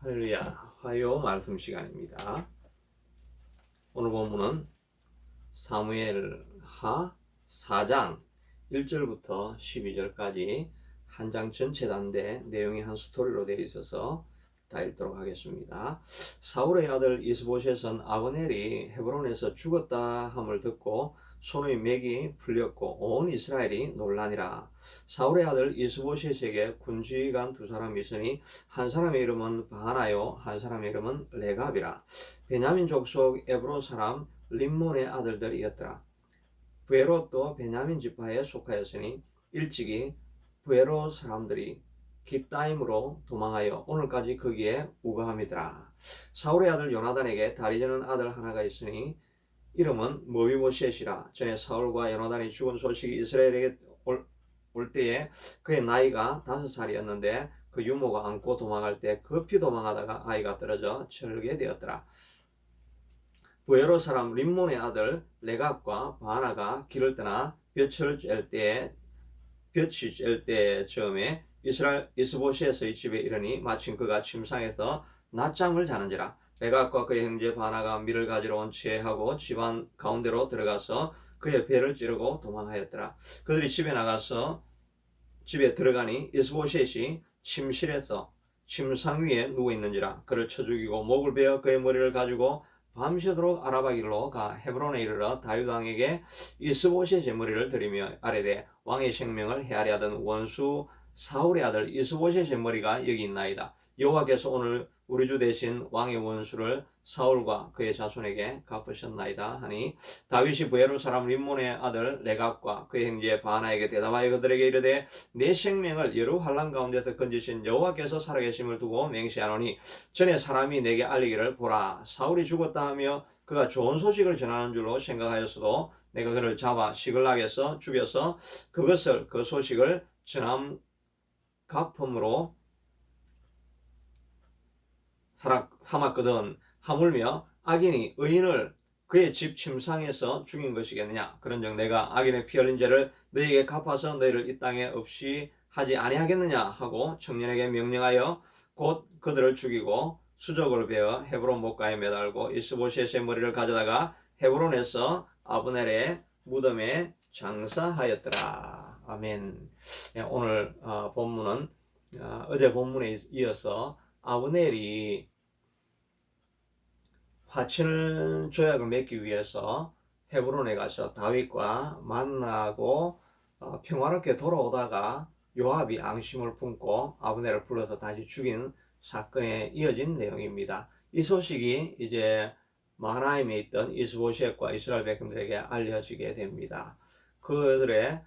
할렐루야. 화요 말씀 시간입니다. 오늘 본문은 사무엘하 4장 1절부터 12절까지 한 장 전체단데 내용이 한 스토리로 되어 있어서 다 읽도록 하겠습니다. 사울의 아들 이스보셋은 아브넬이 헤브론에서 죽었다 함을 듣고 손의 맥이 풀렸고 온 이스라엘이 놀라니라. 사울의 아들 이스보셋에게 군지관 두 사람이 있으니 한 사람의 이름은 바하나요 한 사람의 이름은 레갑이라. 베냐민 족속 에브론 사람 림몬의 아들들이었더라. 부에롯도 베냐민 지파에 속하였으니 일찍이 부에롯 사람들이 깃다임으로 도망하여 오늘까지 거기에 우거함이더라. 사울의 아들 요나단에게 다리 저는 아들 하나가 있으니 이름은 머비보셋이라. 전에 사울과 요나단이 죽은 소식이 이스라엘에게 올 때에 그의 나이가 5살이었는데 그 유모가 안고 도망할 때 급히 도망하다가 아이가 떨어져 철게 되었더라. 부에롯 사람 림몬의 아들 레갑과 바하나가 길을 떠나 볕을 쬐을 때 처음에 이스보셋의 집에 이르니 마침 그가 침상에서 낮잠을 자는지라. 레갑과 그의 형제 바하나가 밀을 가지러 온 채하고 집안 가운데로 들어가서 그의 배를 찌르고 도망하였더라. 그들이 집에 들어가니 이스보셋이 침실에서 침상 위에 누워 있는지라. 그를 쳐 죽이고 목을 베어 그의 머리를 가지고 밤새도록 알아가길로 가 헤브론에 이르러 다윗 왕에게 이스보셋의 머리를 들이며 아뢰되 왕의 생명을 헤아려 하던 원수 사울의 아들 이스보셋의 머리가 여기 있나이다. 여호와께서 오늘 우리 주 대신 왕의 원수를 사울과 그의 자손에게 갚으셨나이다 하니 다윗이 부에롯 사람 림몬의 아들 레갑과 그의 형제 바하나에게 대답하여 그들에게 이르되 내 생명을 여러 환난 가운데서 건지신 여호와께서 살아계심을 두고 맹세하노니 전에 사람이 내게 알리기를 보라 사울이 죽었다 하며 그가 좋은 소식을 전하는 줄로 생각하였어도 내가 그를 잡아 시글락에서 죽여서 그 소식을 전함 갚음으로 삼았거든. 하물며 악인이 의인을 그의 집 침상에서 죽인 것이겠느냐. 그런즉 내가 악인의 피 흘린 죄를 너희에게 갚아서 너희를 이 땅에 없이 하지 아니하겠느냐 하고 청년에게 명령하여 곧 그들을 죽이고 수족을 베어 헤브론 목가에 매달고 이스보셋의 머리를 가져다가 헤브론에서 아브넬의 무덤에 장사하였더라. 아멘. 오늘 본문은 어제 본문에 이어서 아브넬이 화친을 조약을 맺기 위해서 헤브론에 가서 다윗과 만나고 평화롭게 돌아오다가 요압이 앙심을 품고 아브넬을 불러서 다시 죽인 사건에 이어진 내용입니다. 이 소식이 이제 마하나임에 있던 이스보셋과 이스라엘 백성들에게 알려지게 됩니다. 그들의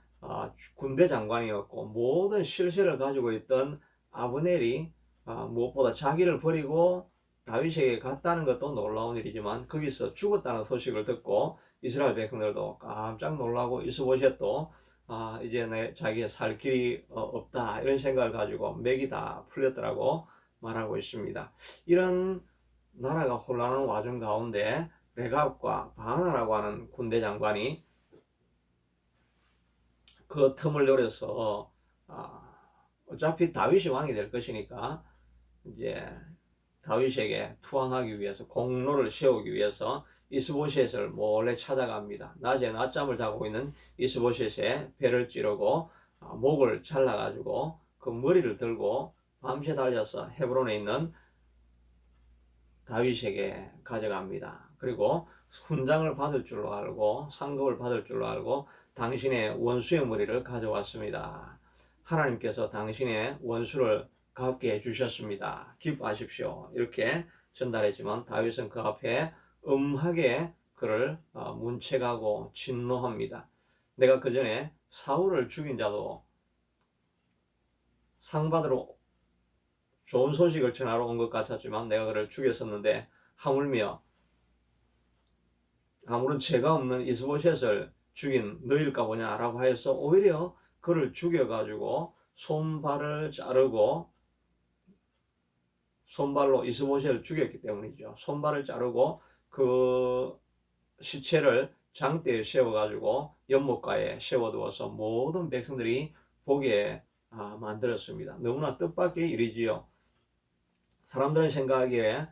군대 장관이었고 모든 실세를 가지고 있던 아브넬이 무엇보다 자기를 버리고 다윗에게 갔다는 것도 놀라운 일이지만 거기서 죽었다는 소식을 듣고 이스라엘 백성들도 깜짝 놀라고 이스보셋도 이제 자기의 살 길이 없다 이런 생각을 가지고 맥이 다 풀렸더라고 말하고 있습니다. 이런 나라가 혼란하는 와중 가운데 레갑과 바하나라고 하는 군대 장관이 그 틈을 노려서 어차피 다윗이 왕이 될 것이니까 이제 다윗에게 투항하기 위해서 공로를 세우기 위해서 이스보셋을 몰래 찾아갑니다. 낮에 낮잠을 자고 있는 이스보셋의 배를 찌르고 목을 잘라가지고 그 머리를 들고 밤새 달려서 헤브론에 있는 다윗에게 가져갑니다. 그리고 훈장을 받을 줄로 알고 상급을 받을 줄로 알고 당신의 원수의 머리를 가져왔습니다. 하나님께서 당신의 원수를 갚게 해주셨습니다. 기뻐하십시오. 이렇게 전달했지만 다윗은 그 앞에 엄하게 그를 문책하고 진노합니다. 내가 그 전에 사울을 죽인 자도 상 받으러 좋은 소식을 전하러 온 것 같았지만 내가 그를 죽였었는데 하물며 아무런 죄가 없는 이스보셋을 죽인 너일까 보냐라고 하여서 오히려 그를 죽여가지고 손발을 자르고 손발로 이스보셋을 죽였기 때문이죠. 손발을 자르고 그 시체를 장대에 세워가지고 연못가에 세워두어서 모든 백성들이 보게 만들었습니다. 너무나 뜻밖의 일이지요. 사람들은 생각하기에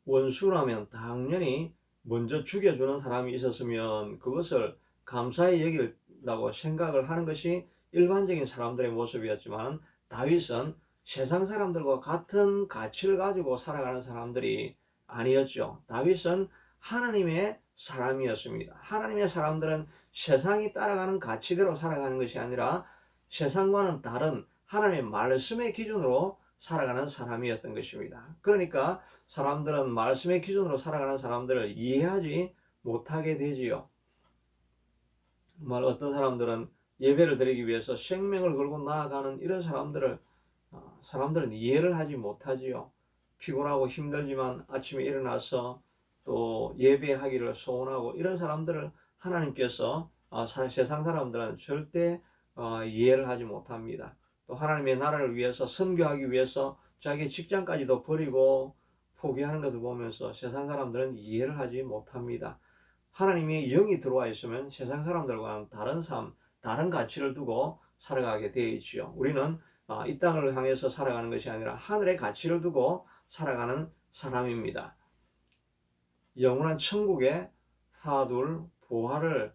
원수라면 당연히 먼저 죽여주는 사람이 있었으면 그것을 감사히 여긴다고 생각을 하는 것이 일반적인 사람들의 모습이었지만, 다윗은 세상 사람들과 같은 가치를 가지고 살아가는 사람들이 아니었죠. 다윗은 하나님의 사람이었습니다. 하나님의 사람들은 세상이 따라가는 가치대로 살아가는 것이 아니라 세상과는 다른 하나님의 말씀의 기준으로 살아가는 사람이었던 것입니다. 그러니까 사람들은 말씀의 기준으로 살아가는 사람들을 이해하지 못하게 되지요. 정말 어떤 사람들은 예배를 드리기 위해서 생명을 걸고 나아가는 이런 사람들은 이해를 하지 못하지요. 피곤하고 힘들지만 아침에 일어나서 또 예배하기를 소원하고, 이런 사람들을 하나님께서 세상 사람들은 절대 이해를 하지 못합니다. 또 하나님의 나라를 위해서 선교하기 위해서 자기 직장까지도 버리고 포기하는 것을 보면서 세상 사람들은 이해를 하지 못합니다. 하나님의 영이 들어와 있으면 세상 사람들과는 다른 삶, 다른 가치를 두고 살아가게 되어 있지요. 우리는 이 땅을 향해서 살아가는 것이 아니라 하늘의 가치를 두고 살아가는 사람입니다. 영원한 천국에 쌓아둘 보화를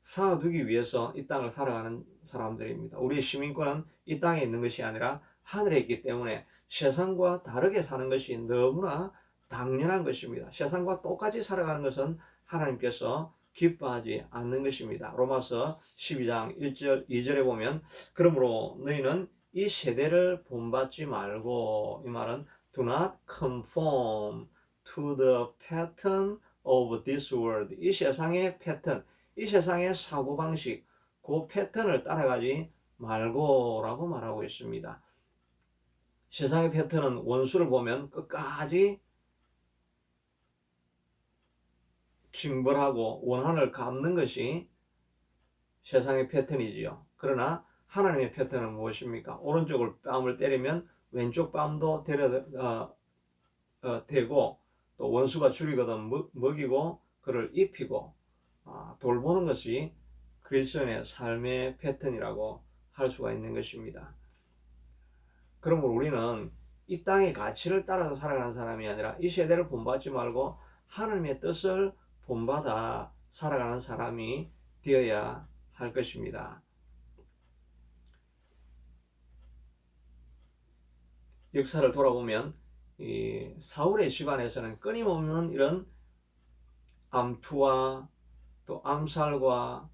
쌓아두기 위해서 이 땅을 살아가는 사람들입니다. 우리의 시민권은 이 땅에 있는 것이 아니라 하늘에 있기 때문에 세상과 다르게 사는 것이 너무나 당연한 것입니다. 세상과 똑같이 살아가는 것은 하나님께서 기뻐하지 않는 것입니다. 로마서 12장 1절 2절에 보면, 그러므로 너희는 이 세대를 본받지 말고, 이 말은 do not conform to the pattern of this world, 이 세상의 패턴, 이 세상의 사고방식, 그 패턴을 따라가지 말고라고 말하고 있습니다. 세상의 패턴은 원수를 보면 끝까지 징벌하고 원한을 갚는 것이 세상의 패턴이지요. 그러나 하나님의 패턴은 무엇입니까? 오른쪽을 뺨을 때리면 왼쪽 뺨도 대고, 또 원수가 줄이거든 먹이고 그를 입히고 돌보는 것이 그리스도인의 삶의 패턴이라고 할 수가 있는 것입니다. 그러므로 우리는 이 땅의 가치를 따라서 살아가는 사람이 아니라 이 세대를 본받지 말고 하나님의 뜻을 본받아 살아가는 사람이 되어야 할 것입니다. 역사를 돌아보면 이 사울의 집안에서는 끊임없는 이런 암투와 또 암살과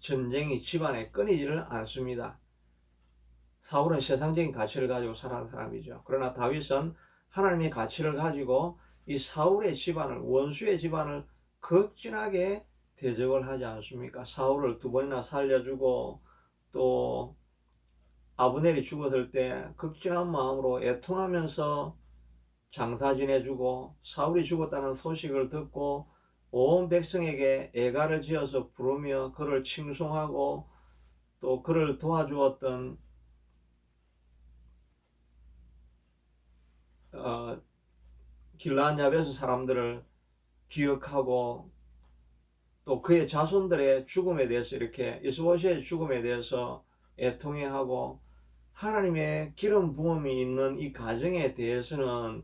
전쟁이 집안에 끊이지를 않습니다. 사울은 세상적인 가치를 가지고 살아가는 사람이죠. 그러나 다윗은 하나님의 가치를 가지고 이 사울의 집안을, 원수의 집안을 극진하게 대적을 하지 않습니까? 사울을 2번이나 살려주고, 또 아브넬이 죽었을 때 극진한 마음으로 애통하면서 장사 지내주고, 사울이 죽었다는 소식을 듣고 온 백성에게 애가를 지어서 부르며 그를 칭송하고, 또 그를 도와주었던 길르앗 야베스 사람들을 기억하고, 또 그의 자손들의 죽음에 대해서, 이렇게 이스보셋의 죽음에 대해서 애통해하고, 하나님의 기름 부음이 있는 이 가정에 대해서는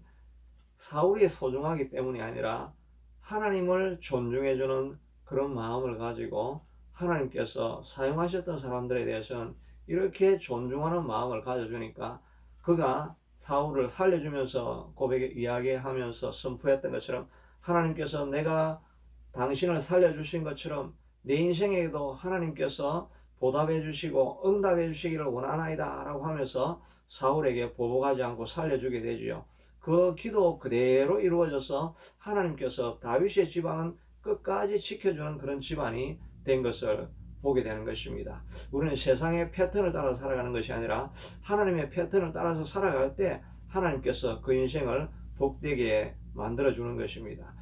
사울이 소중하기 때문이 아니라 하나님을 존중해주는 그런 마음을 가지고 하나님께서 사용하셨던 사람들에 대해서는 이렇게 존중하는 마음을 가져주니까, 그가 사울을 살려주면서 이야기하면서 선포했던 것처럼, 하나님께서 내가 당신을 살려주신 것처럼 내 인생에도 하나님께서 보답해 주시고 응답해 주시기를 원하나이다 라고 하면서 사울에게 보복하지 않고 살려주게 되지요. 그 기도 그대로 이루어져서 하나님께서 다윗의 집안은 끝까지 지켜주는 그런 집안이 된 것을 보게 되는 것입니다. 우리는 세상의 패턴을 따라 살아가는 것이 아니라 하나님의 패턴을 따라서 살아갈 때 하나님께서 그 인생을 복되게 만들어주는 것입니다.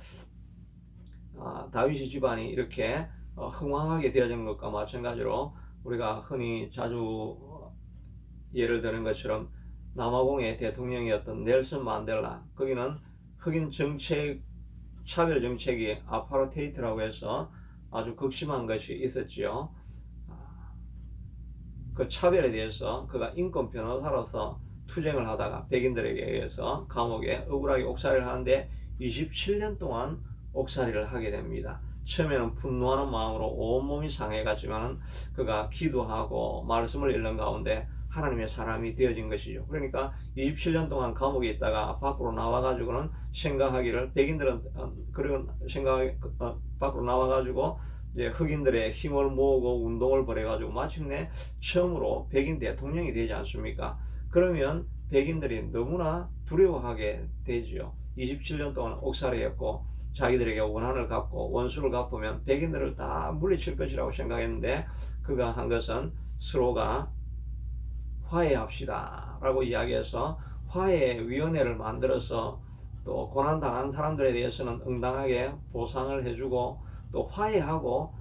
다윗의 집안이 이렇게 흥왕하게 되어진 것과 마찬가지로 우리가 흔히 자주 예를 드는 것처럼 남아공의 대통령이었던 넬슨 만델라, 거기는 흑인 정책, 차별 정책이 아파르테이트라고 해서 아주 극심한 것이 있었지요. 그 차별에 대해서 그가 인권 변호사로서 투쟁을 하다가 백인들에게 의해서 감옥에 억울하게 옥살이를 하는데 27년 동안 옥살이를 하게 됩니다. 처음에는 분노하는 마음으로 온몸이 상해갔지만 그가 기도하고 말씀을 읽는 가운데 하나님의 사람이 되어진 것이죠. 그러니까 27년 동안 감옥에 있다가 밖으로 나와가지고는 생각하기를, 백인들은 그런 생각 밖으로 나와가지고 이제 흑인들의 힘을 모으고 운동을 벌여가지고 마침내 처음으로 백인 대통령이 되지 않습니까? 그러면 백인들이 너무나 두려워하게 되지요. 27년 동안 옥살이했고 자기들에게 원한을 갚고 원수를 갚으면 백인들을 다 물리칠 것이라고 생각했는데 그가 한 것은 서로가 화해합시다 라고 이야기해서 화해위원회를 만들어서 또 고난당한 사람들에 대해서는 응당하게 보상을 해주고 또 화해하고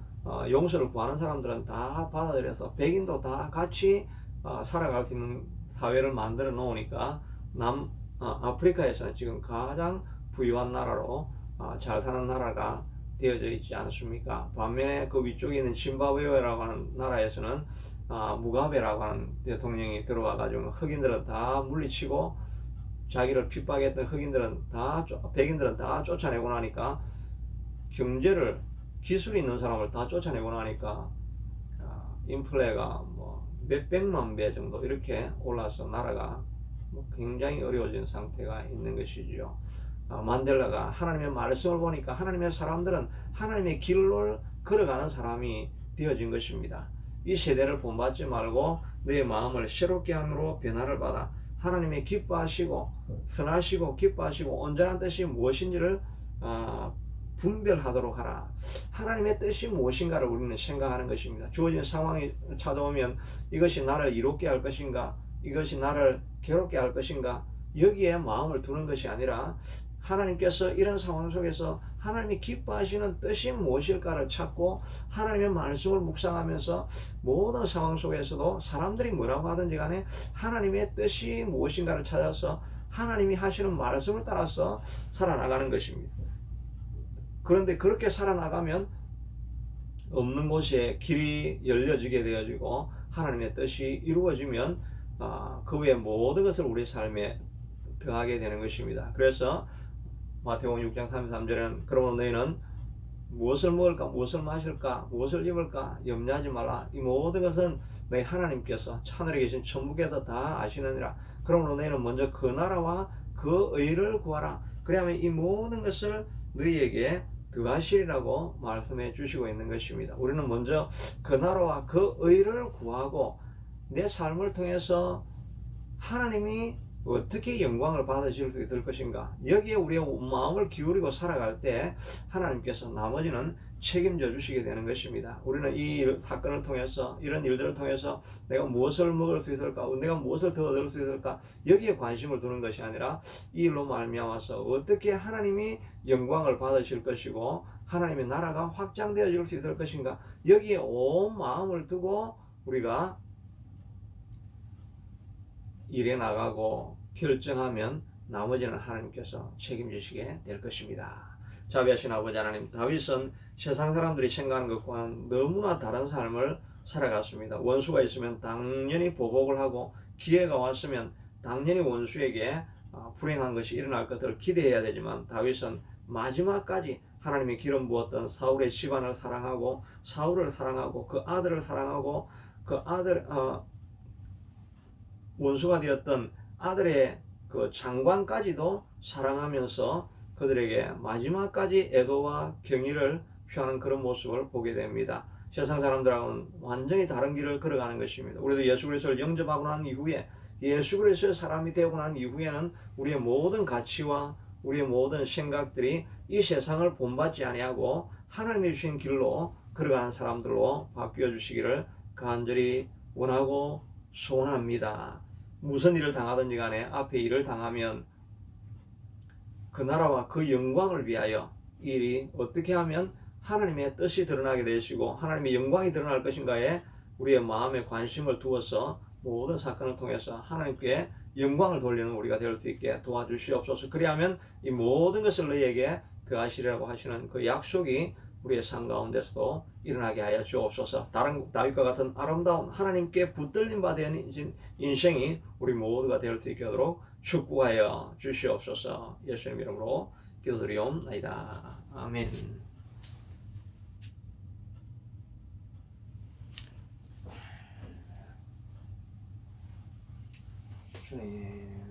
용서를 구하는 사람들은 다 받아들여서 백인도 다 같이 살아갈 수 있는 사회를 만들어 놓으니까 아프리카에서는 지금 가장 부유한 나라로 잘 사는 나라가 되어져 있지 않습니까? 반면에 그 위쪽에 있는 짐바브웨라고 하는 나라에서는 무가베라고 하는 대통령이 들어와 가지고 흑인들은 다 물리치고 자기를 핍박했던 백인들은 다 쫓아내고 나니까 경제를 기술이 있는 사람을 다 쫓아내고 나니까 인플레가 뭐 몇백만 배 정도 이렇게 올라서 나라가 굉장히 어려워진 상태가 있는 것이지요. 만델라가 하나님의 말씀을 보니까 하나님의 사람들은 하나님의 길을 걸어가는 사람이 되어진 것입니다. 이 세대를 본받지 말고 너의 마음을 새롭게 함으로 변화를 받아 하나님의 기뻐하시고 선하시고 기뻐하시고 온전한 뜻이 무엇인지를 분별하도록 하라. 하나님의 뜻이 무엇인가를 우리는 생각하는 것입니다. 주어진 상황이 찾아오면 이것이 나를 이롭게 할 것인가, 이것이 나를 괴롭게 할 것인가, 여기에 마음을 두는 것이 아니라 하나님께서 이런 상황 속에서 하나님이 기뻐하시는 뜻이 무엇일까를 찾고 하나님의 말씀을 묵상하면서 모든 상황 속에서도 사람들이 뭐라고 하든지 간에 하나님의 뜻이 무엇인가를 찾아서 하나님이 하시는 말씀을 따라서 살아나가는 것입니다. 그런데 그렇게 살아나가면 없는 곳에 길이 열려지게 되어지고 하나님의 뜻이 이루어지면 그 외의 모든 것을 우리 삶에 더하게 되는 것입니다. 그래서 마태복음 6장 33절에는 그러므로 너희는 무엇을 먹을까, 무엇을 마실까, 무엇을 입을까 염려하지 말라. 이 모든 것은 너희 하나님께서 하늘에 계신 천부께서 다 아시느니라. 그러므로 너희는 먼저 그 나라와 그 의를 구하라. 그래야만 이 모든 것을 너희에게 더하시리라고 말씀해 주시고 있는 것입니다. 우리는 먼저 그 나라와 그 의를 구하고 내 삶을 통해서 하나님이 어떻게 영광을 받으실 수 있을 것인가, 여기에 우리의 마음을 기울이고 살아갈 때 하나님께서 나머지는 책임져 주시게 되는 것입니다. 우리는 이 사건을 통해서, 이런 일들을 통해서 내가 무엇을 먹을 수 있을까, 내가 무엇을 더 얻을 수 있을까, 여기에 관심을 두는 것이 아니라 이 일로 말미암아서 어떻게 하나님이 영광을 받으실 것이고 하나님의 나라가 확장되어질 수 있을 것인가, 여기에 온 마음을 두고 우리가 일해 나가고 결정하면 나머지는 하나님께서 책임지시게 될 것입니다. 자비하신 아버지 하나님, 다윗은 세상 사람들이 생각하는 것과는 너무나 다른 삶을 살아갔습니다. 원수가 있으면 당연히 보복을 하고 기회가 왔으면 당연히 원수에게 불행한 것이 일어날 것을 기대해야 되지만 다윗은 마지막까지 하나님의 기름 부었던 사울의 집안을 사랑하고 사울을 사랑하고 그 아들을 사랑하고 그 아들 원수가 되었던 아들의 그 장관까지도 사랑하면서 그들에게 마지막까지 애도와 경의를 표하는 그런 모습을 보게 됩니다. 세상 사람들하고는 완전히 다른 길을 걸어가는 것입니다. 우리도 예수 그리스도를 영접하고 난 이후에, 예수 그리스도의 사람이 되고 난 이후에는 우리의 모든 가치와 우리의 모든 생각들이 이 세상을 본받지 아니하고 하나님이 주신 길로 걸어가는 사람들로 바뀌어 주시기를 간절히 원하고 소원합니다. 무슨 일을 당하든지 간에 앞에 일을 당하면 그 나라와 그 영광을 위하여 이 일이 어떻게 하면 하나님의 뜻이 드러나게 되시고 하나님의 영광이 드러날 것인가에 우리의 마음에 관심을 두어서 모든 사건을 통해서 하나님께 영광을 돌리는 우리가 될 수 있게 도와주시옵소서. 그리하면 이 모든 것을 너희에게 더하시리라고 하시는 그 약속이 우리의 삶 가운데서도 일어나게 하여 주옵소서. 다윗과 같은 아름다운 하나님께 붙들림 받은 인생이 우리 모두가 될 수 있게 하도록 축복하여 주시옵소서. 예수님 이름으로 기도드리옵나이다. 아멘. 주님.